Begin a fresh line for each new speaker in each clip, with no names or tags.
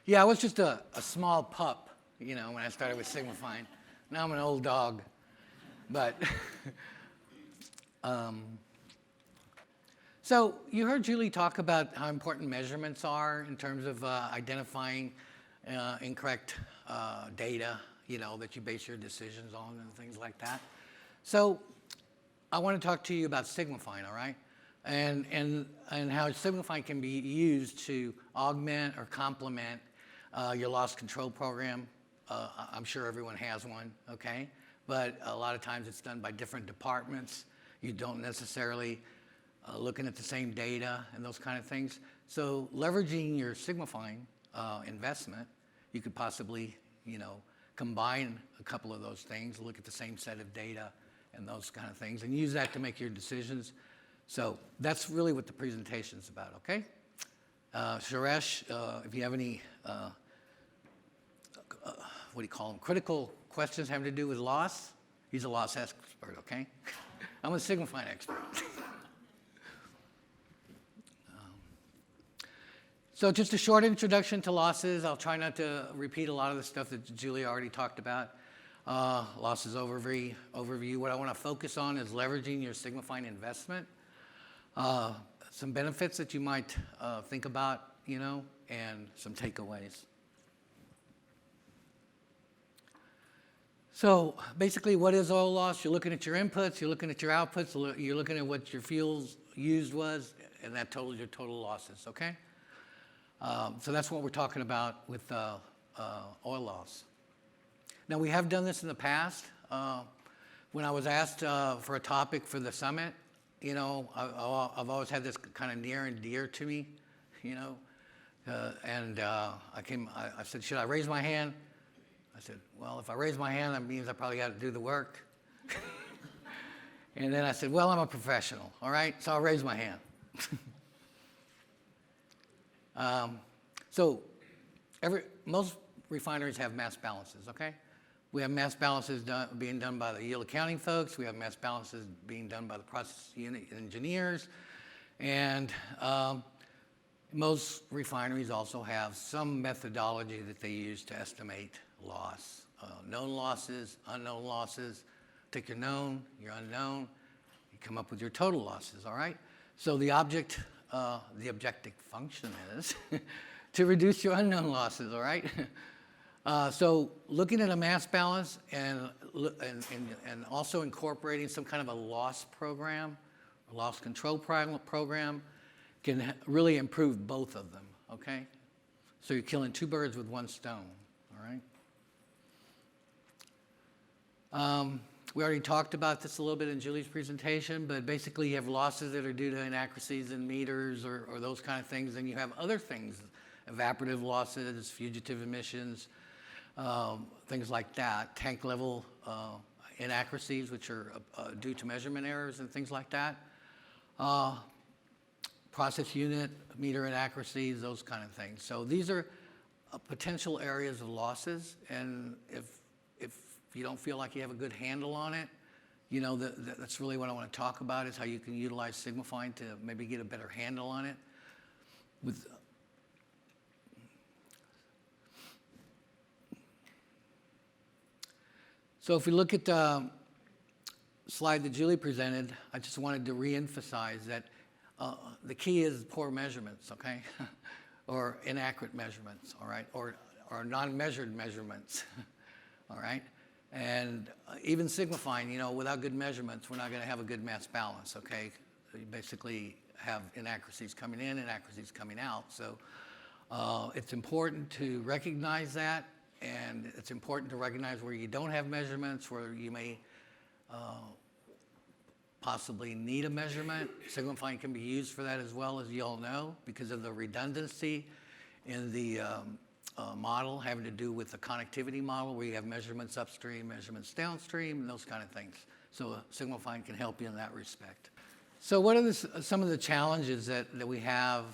Yeah, I was just a small pup, when I started with Sigmafine. Now I'm an old dog. But, so you heard Julie talk about how important measurements are in terms of identifying incorrect data, that you base your decisions on and things like that. So I want to talk to you about Sigmafine, all right? And how Sigmafine can be used to augment or complement your loss control program. I'm sure everyone has one, okay? But a lot of times it's done by different departments. You don't necessarily looking at the same data and those kind of things. So leveraging your Sigmafine investment, you could possibly, combine a couple of those things, look at the same set of data and those kind of things, and use that to make your decisions. So that's really what the presentation's about, okay? Suresh, if you have any, what do you call them, critical questions having to do with loss, he's a loss expert, okay? I'm a Sigmafine expert. So just a short introduction to losses. I'll try not to repeat a lot of the stuff that Julie already talked about. Losses overview. What I want to focus on is leveraging your Sigmafine investment. Some benefits that you might think about, and some takeaways. So basically, what is oil loss? You're looking at your inputs, you're looking at your outputs, you're looking at what your fuels used was, and that totals your total losses, okay? So that's what we're talking about with oil loss. Now, we have done this in the past. When I was asked for a topic for the summit, I've always had this kind of near and dear to me, and I said, should I raise my hand? I said, well, if I raise my hand, that means I probably got to do the work. And then I said, well, I'm a professional, all right? So I'll raise my hand. So most refineries have mass balances, okay? We have mass balances being done by the yield accounting folks. We have mass balances being done by the process unit engineers. And most refineries also have some methodology that they use to estimate loss. Known losses, unknown losses. Take your known, your unknown. You come up with your total losses, all right? So the objective function is to reduce your unknown losses, all right? So looking at a mass balance and also incorporating some kind of a loss program, a loss control program can really improve both of them, okay? So you're killing two birds with one stone, all right? We already talked about this a little bit in Julie's presentation, but basically you have losses that are due to inaccuracies in meters or those kind of things, and you have other things, evaporative losses, fugitive emissions, things like that, tank level inaccuracies, which are due to measurement errors and things like that, process unit, meter inaccuracies, those kind of things. So these are potential areas of losses, and if you don't feel like you have a good handle on it, that's really what I want to talk about, is how you can utilize Sigmafine to maybe get a better handle on it. So if we look at the slide that Julie presented, I just wanted to reemphasize that the key is poor measurements, okay? Or inaccurate measurements, all right? Or non-measured measurements, all right? And even Sigmafine, without good measurements, we're not going to have a good mass balance, okay? So you basically have inaccuracies coming in, inaccuracies coming out. So it's important to recognize that, and it's important to recognize where you don't have measurements, where you may possibly need a measurement. Sigmafine can be used for that as well, as you all know, because of the redundancy in the model having to do with the connectivity model, where you have measurements upstream, measurements downstream, and those kind of things. So Sigmafine can help you in that respect. So what are some of the challenges that we have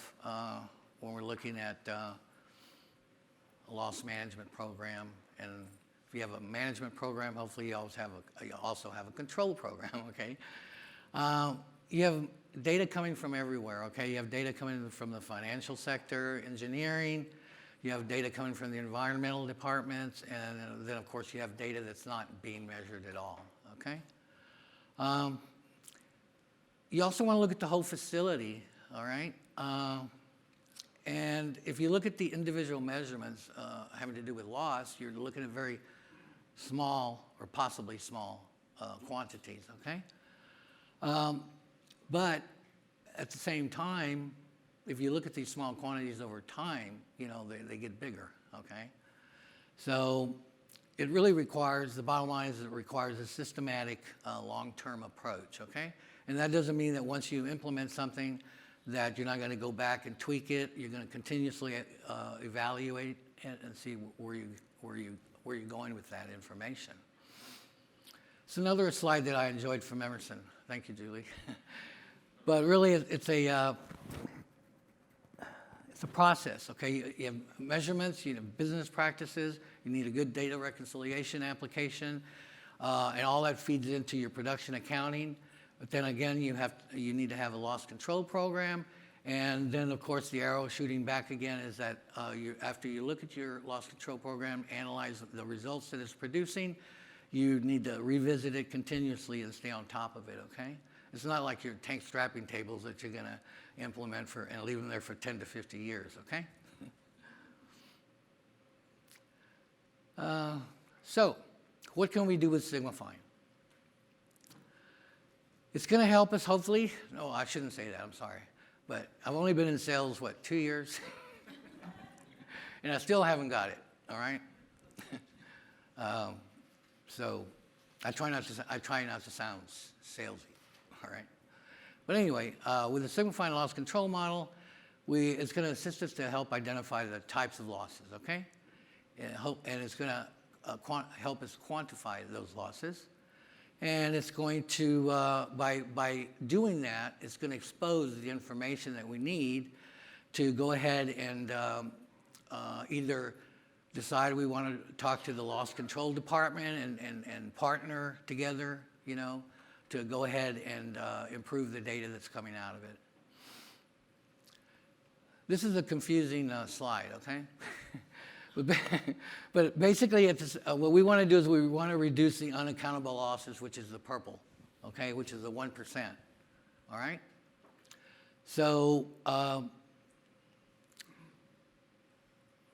when we're looking at a loss management program? And if you have a management program, hopefully you also have a control program, okay? You have data coming from everywhere, okay? You have data coming from the financial sector, engineering. You have data coming from the environmental departments, and then of course you have data that's not being measured at all, okay? You also want to look at the whole facility, all right? And if you look at the individual measurements having to do with loss, you're looking at very small or possibly small quantities, okay? But at the same time, if you look at these small quantities over time, you know, they get bigger, okay? So it really requires, the bottom line is it requires a systematic long-term approach, okay? And that doesn't mean that once you implement something that you're not going to go back and tweak it. You're going to continuously evaluate it and see where you're going with that information. It's another slide that I enjoyed from Emerson. Thank you, Julie. But really, it's a process, okay? You have measurements, you have business practices, you need a good data reconciliation application, and all that feeds into your production accounting. But then again, you need to have a loss control program, and then of course the arrow shooting back again is that after you look at your loss control program, analyze the results that it's producing, you need to revisit it continuously and stay on top of it, okay? It's not like your tank strapping tables that you're going to implement and leave them there for 10 to 50 years, okay? So, what can we do with Sigmafine? It's going to help us, hopefully. No, I shouldn't say that. I'm sorry. But I've only been in sales, 2 years? And I still haven't got it, all right? So I try not to sound salesy, all right? But anyway, with the Sigmafine loss control model, it's going to assist us to help identify the types of losses, okay? And it's going to help us quantify those losses. And it's going to, by doing that, it's going to expose the information that we need to go ahead and either decide we want to talk to the loss control department and partner together, you know, to go ahead and improve the data that's coming out of it. This is a confusing slide, okay? But basically, what we want to do is we want to reduce the unaccountable losses, which is the purple, okay, which is the 1%, all right? So,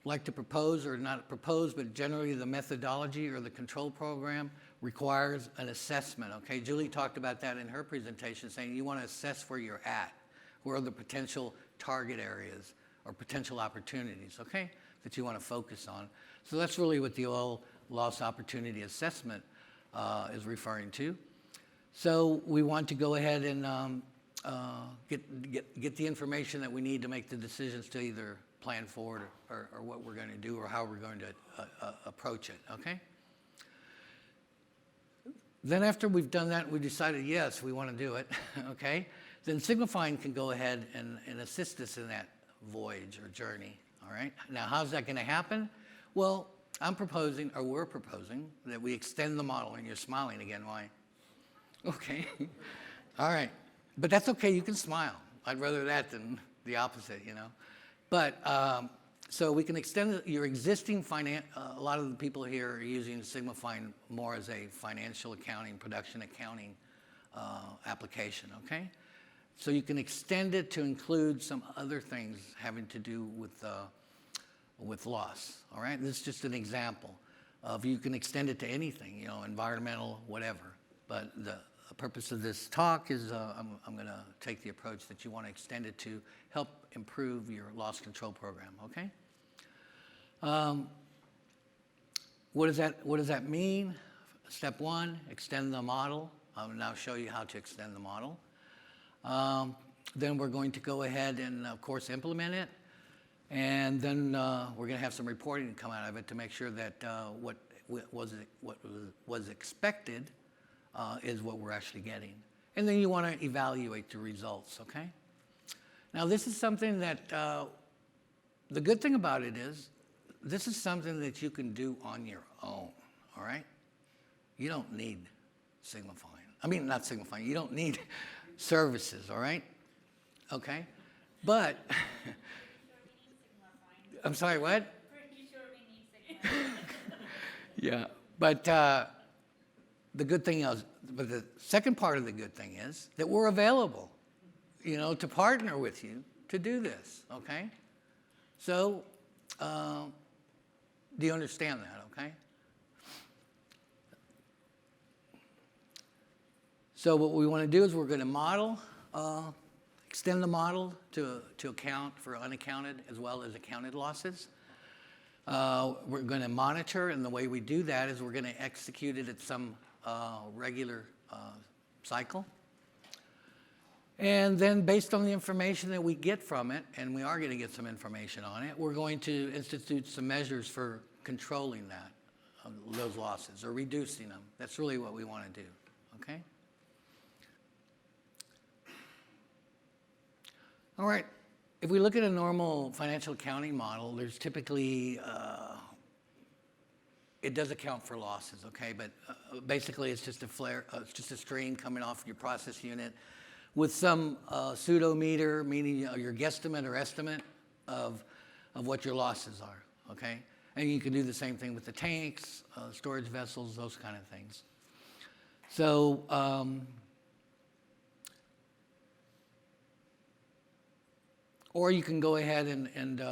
like to propose or not propose, but generally the methodology or the control program requires an assessment, okay? Julie talked about that in her presentation, saying you want to assess where you're at, where are the potential target areas or potential opportunities, okay, that you want to focus on. So that's really what the oil loss opportunity assessment is referring to. So we want to go ahead and get the information that we need to make the decisions to either plan forward or what we're going to do or how we're going to approach it, okay? Then after we've done that, we decided, yes, we want to do it, okay? Then Sigmafine can go ahead and assist us in that voyage or journey, all right? Now, how's that going to happen? Well, we're proposing that we extend the model, and you're smiling again, why? Okay, all right. But that's okay, you can smile. I'd rather that than the opposite, you know? But, so we can extend your existing a lot of the people here are using Sigmafine more as a financial accounting, production accounting application, okay? So you can extend it to include some other things having to do with loss, all right? This is just an example of you can extend it to anything, you know, environmental, whatever. But the purpose of this talk is I'm going to take the approach that you want to extend it to help improve your loss control program, okay? What does that mean? Step one, extend the model. I'll now show you how to extend the model. Then we're going to go ahead and, of course, implement it. And then we're going to have some reporting come out of it to make sure that what was expected is what we're actually getting. And then you want to evaluate the results, okay? Now, this is something that, the good thing about it is, this is something that you can do on your own, all right? You don't need Sigmafine. I mean, not Sigmafine. You don't need services, all right? Okay? But, I'm sorry, what? Yeah, but the good thing is, but the second part of the good thing is that we're available, to partner with you to do this, okay? So, do you understand that, okay? So what we want to do is we're going to model, extend the model to account for unaccounted as well as accounted losses. We're going to monitor, and the way we do that is we're going to execute it at some regular cycle. And then based on the information that we get from it, and we are going to get some information on it, we're going to institute some measures for controlling that, those losses, or reducing them. That's really what we want to do, okay? All right, if we look at a normal financial accounting model, there's typically, it does account for losses, okay? But basically it's just it's just a stream coming off your process unit with some pseudo meter, meaning your guesstimate or estimate of what your losses are, okay? And you can do the same thing with the tanks, storage vessels, those kind of things. So, or you can go ahead and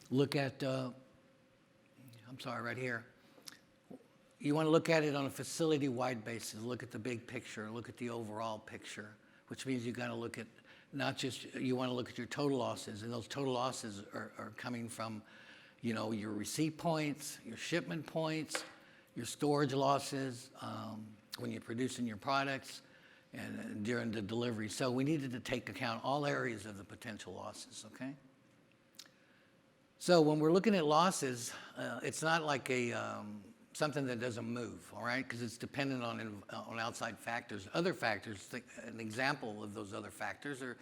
look at, I'm sorry, right here. You want to look at it on a facility-wide basis. Look at the big picture. Look at the overall picture, which means you've got to look at not just, you want to look at your total losses, and those total losses are coming from, your receipt points, your shipment points, your storage losses, when you're producing your products, and during the delivery. So we needed to take account all areas of the potential losses, okay? So when we're looking at losses, it's not like something that doesn't move, all right? Because it's dependent on outside factors. Other factors, an example of those other factors are,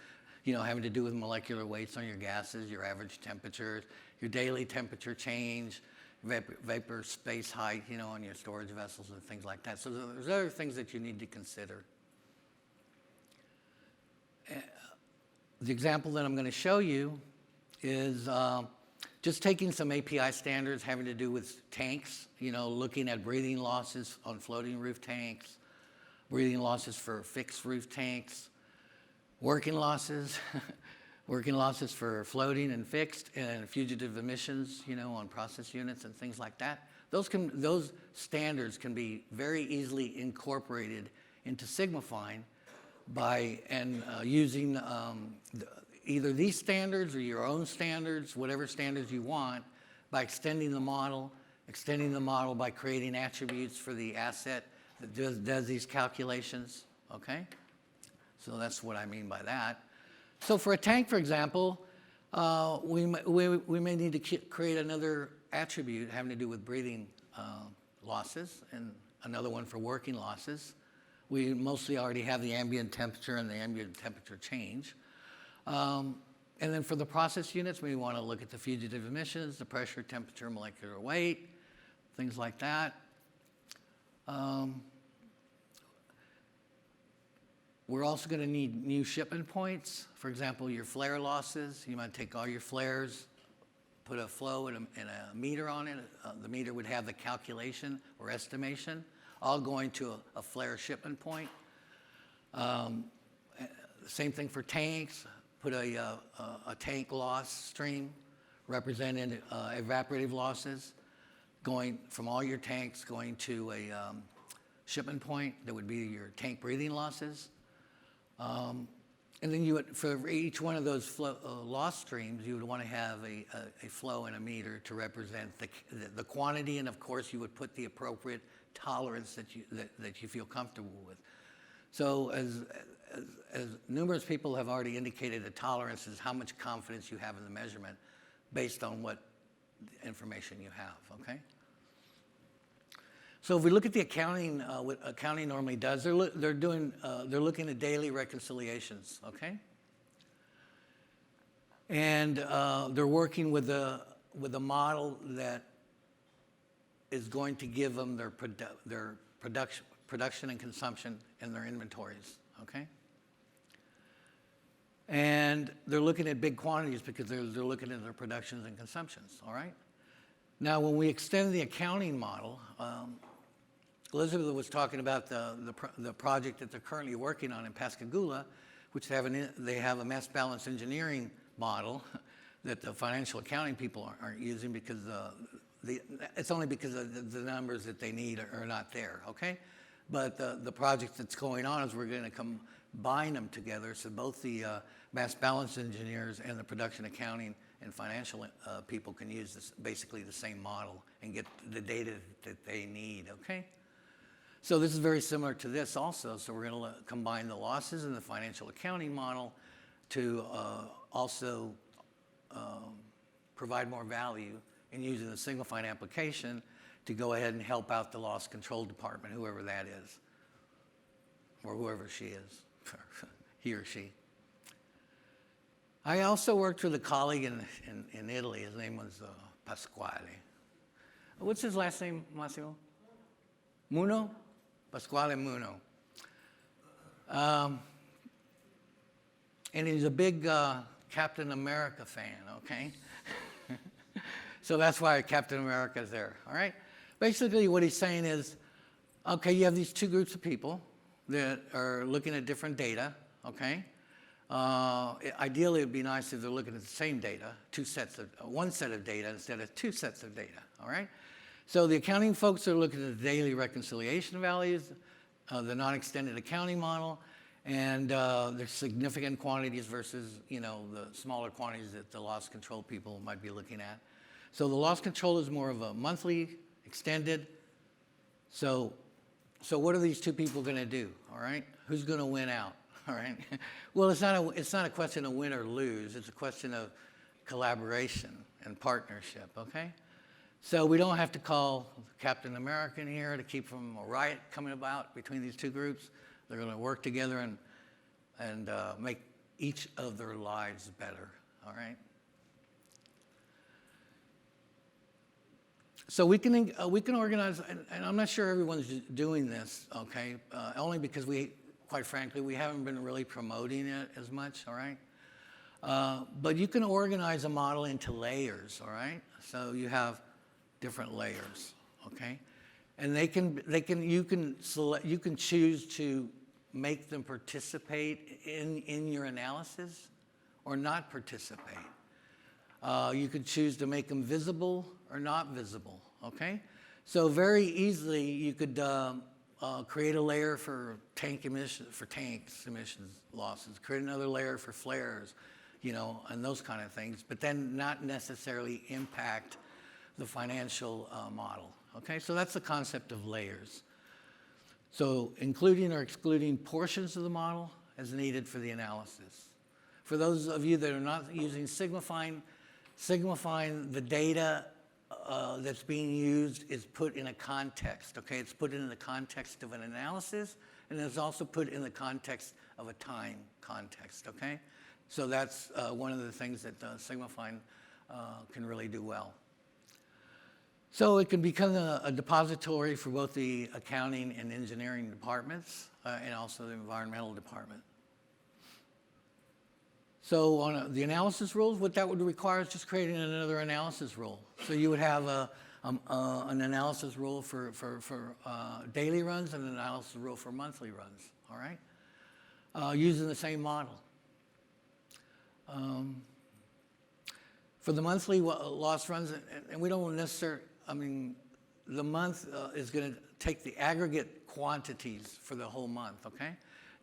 having to do with molecular weights on your gases, your average temperatures, your daily temperature change, vapor space height, on your storage vessels and things like that. So there's other things that you need to consider. The example that I'm going to show you is just taking some API standards having to do with tanks, looking at breathing losses on floating roof tanks, breathing losses for fixed roof tanks, working losses, working losses for floating and fixed, and fugitive emissions, on process units and things like that. Those standards can be very easily incorporated into Sigmafine by using either these standards or your own standards, whatever standards you want, by extending the model by creating attributes for the asset that does these calculations, okay? So that's what I mean by that. So for a tank, for example, we may need to create another attribute having to do with breathing losses, and another one for working losses. We mostly already have the ambient temperature and the ambient temperature change. And then for the process units, we want to look at the fugitive emissions, the pressure, temperature, molecular weight, things like that. We're also going to need new shipment points. For example, your flare losses. You might take all your flares, put a flow and a meter on it. The meter would have the calculation or estimation, all going to a flare shipment point. Same thing for tanks. Put a tank loss stream representing evaporative losses going from all your tanks going to a shipment point that would be your tank breathing losses. And then you would, for each one of those loss streams, you would want to have a flow and a meter to represent the quantity, and of course you would put the appropriate tolerance that you feel comfortable with. So as numerous people have already indicated, the tolerance is how much confidence you have in the measurement based on what information you have, okay? So if we look at the accounting, what accounting normally does, they're looking at daily reconciliations, okay? And they're working with a model that is going to give them their production and consumption in their inventories, okay? And they're looking at big quantities because they're looking at their productions and consumptions, all right? Now, when we extend the accounting model, Elizabeth was talking about the project that they're currently working on in Pascagoula, which they have a mass balance engineering model that the financial accounting people aren't using because it's only because of the numbers that they need are not there, okay? But the project that's going on is we're going to combine them together so both the mass balance engineers and the production accounting and financial people can use basically the same model and get the data that they need, okay? So this is very similar to this also. So we're going to combine the losses in the financial accounting model to also provide more value in using the Sigmafine application to go ahead and help out the loss control department, whoever that is, or whoever she is, he or she. I also worked with a colleague in Italy. His name was Pasquale. What's his last name, Massimo? Muno? Pasquale Muno. And he's a big Captain America fan, okay? So that's why Captain America is there, all right? Basically what he's saying is, okay, you have these two groups of people that are looking at different data, okay? Ideally, it would be nice if they're looking at the same data, one set of data instead of two sets of data, all right? So the accounting folks are looking at the daily reconciliation values, the non-extended accounting model, and there's significant quantities versus, the smaller quantities that the loss control people might be looking at. So the loss control is more of a monthly, extended. So what are these two people going to do, all right? Who's going to win out? All right. Well, it's not a question of win or lose. It's a question of collaboration and partnership. Okay. So we don't have to call Captain America here to keep from a riot coming about between these two groups. They're going to work together and make each of their lives better. All right. So we can organize, and I'm not sure everyone's doing this. Okay. Only because quite frankly, we haven't been really promoting it as much, all right? But you can organize a model into layers, all right? So you have different layers, okay? And you can choose to make them participate in your analysis or not participate. You could choose to make them visible or not visible, okay? So very easily you could create a layer for tanks emissions losses, create another layer for flares, and those kind of things, but then not necessarily impact the financial model. Okay, so that's the concept of layers. So including or excluding portions of the model as needed for the analysis. For those of you that are not using Sigmafine, the data that's being used is put in a context, okay? It's put in the context of an analysis, and it's also put in the context of a time context, okay? So that's one of the things that Sigmafine can really do well. So it can become a depository for both the accounting and engineering departments and also the environmental department. So on the analysis rules, what that would require is just creating another analysis rule. So you would have an analysis rule for daily runs and an analysis rule for monthly runs, all right? Using the same model. For the monthly loss runs, and we don't necessarily, the month is going to take the aggregate quantities for the whole month, okay?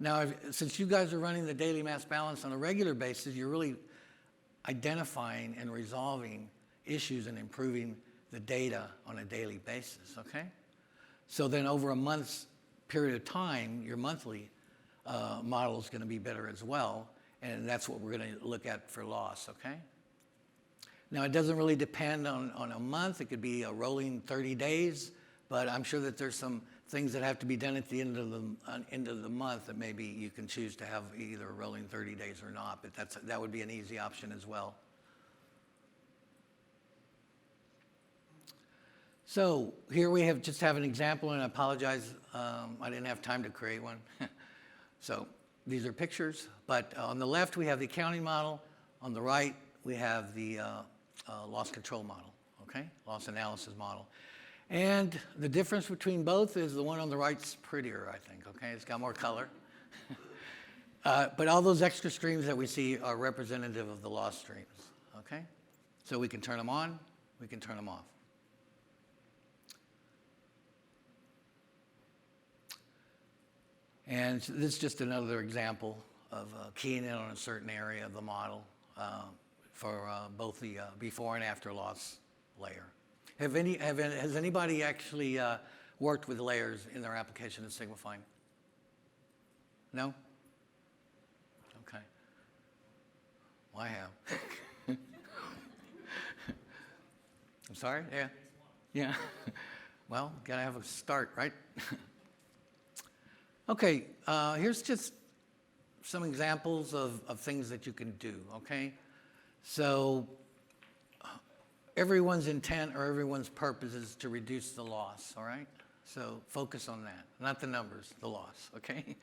Now, since you guys are running the daily mass balance on a regular basis, you're really identifying and resolving issues and improving the data on a daily basis, okay? So then over a month's period of time, your monthly model is going to be better as well, and that's what we're going to look at for loss, okay? Now, it doesn't really depend on a month. It could be a rolling 30 days, but I'm sure that there's some things that have to be done at the end of the month that maybe you can choose to have either rolling 30 days or not, but that would be an easy option as well. So here we just have an example, and I apologize, I didn't have time to create one. So these are pictures, but on the left we have the accounting model, on the right we have the loss control model, okay? Loss analysis model. And the difference between both is the one on the right's prettier, I think, okay? It's got more color. But all those extra streams that we see are representative of the loss streams, okay? So we can turn them on, we can turn them off. And this is just another example of keying in on a certain area of the model for both the before and after loss layer. Has anybody actually worked with layers in their application of Sigmafine? No? Okay. Well, I have. I'm sorry? Yeah. Yeah. Well, gotta have a start, right? Okay, here's just some examples of things that you can do, okay? So everyone's intent or everyone's purpose is to reduce the loss, all right? So focus on that, not the numbers, the loss, okay?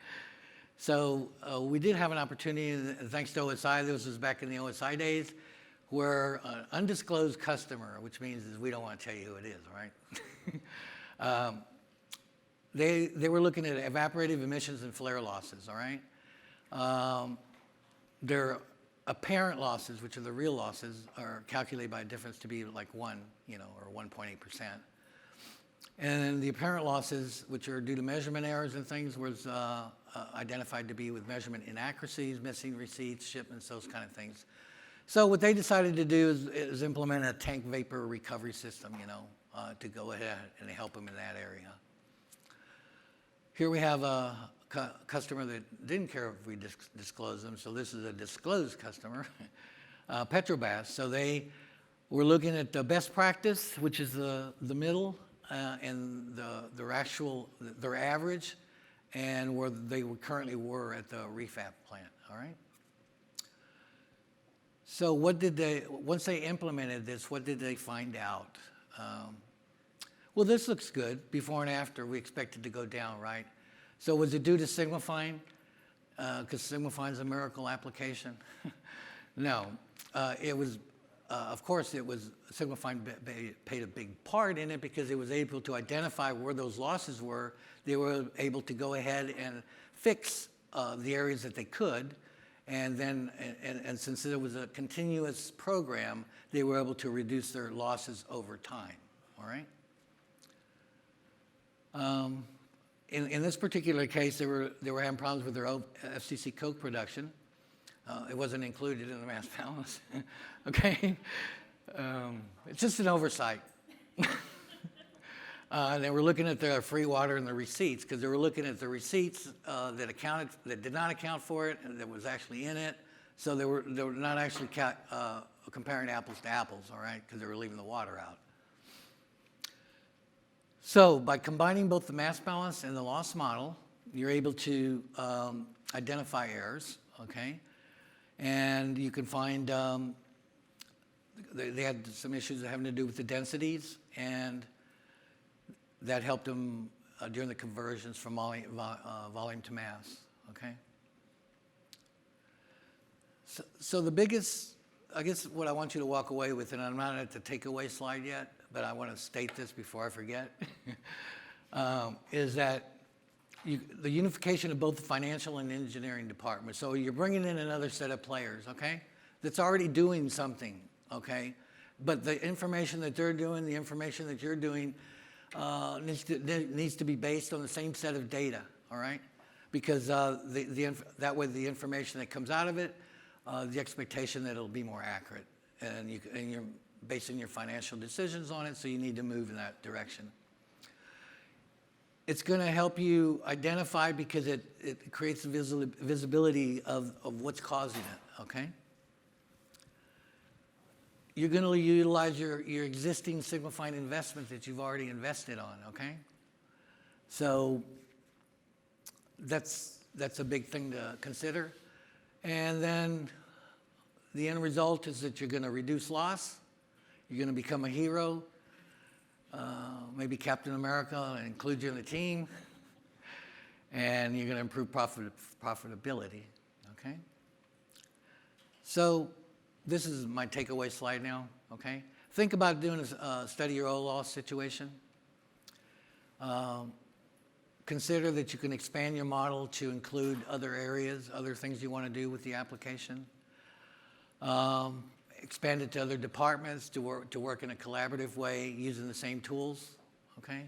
So we did have an opportunity, thanks to OSI, this was back in the OSI days, where an undisclosed customer, which means is we don't want to tell you who it is, all right? They were looking at evaporative emissions and flare losses, all right? Their apparent losses, which are the real losses, are calculated by a difference to be like 1, you know, or 1.8%. And then the apparent losses, which are due to measurement errors and things, was identified to be with measurement inaccuracies, missing receipts, shipments, those kind of things. So what they decided to do is implement a tank vapor recovery system, you know, to go ahead and help them in that area. Here we have a customer that didn't care if we disclose them, so this is a disclosed customer, Petrobras. So they were looking at the best practice, which is the middle, and their average, and where they currently were at the refab plant, all right? So once they implemented this, what did they find out? Well, this looks good. Before and after, we expect it to go down, right? So was it due to Sigmafine? Because Sigmafine is a miracle application? No. It was, of course, Sigmafine played a big part in it because it was able to identify where those losses were. They were able to go ahead and fix the areas that they could. And then, and since it was a continuous program, they were able to reduce their losses over time, all right? In this particular case, they were having problems with their FCC coke production. It wasn't included in the mass balance, okay? It's just an oversight. They were looking at their free water and the receipts, because they were looking at the receipts that did not account for it and that was actually in it. So they were not actually comparing apples to apples, all right, because they were leaving the water out. So by combining both the mass balance and the loss model, you're able to identify errors, okay? And you can find, they had some issues having to do with the densities, and that helped them during the conversions from volume to mass, okay? So the biggest, I guess what I want you to walk away with, and I'm not at the takeaway slide yet, but I want to state this before I forget, is that the unification of both the financial and engineering departments. So you're bringing in another set of players, okay, that's already doing something, okay? But the information that they're doing, the information that you're doing, needs to be based on the same set of data, all right? Because that way the information that comes out of it, the expectation that it'll be more accurate, and you're basing your financial decisions on it, so you need to move in that direction. It's going to help you identify, because it creates visibility of what's causing it, okay? You're going to utilize your existing Sigmafine investment that you've already invested on, okay? So that's a big thing to consider. And then the end result is that you're going to reduce loss. You're going to become a hero, maybe Captain America, and include you in the team. And you're going to improve profitability, okay? So this is my takeaway slide now, okay? think about doing a study your oil loss situation. Consider that you can expand your model to include other areas, other things you want to do with the application. Expand it to other departments to work in a collaborative way using the same tools, okay?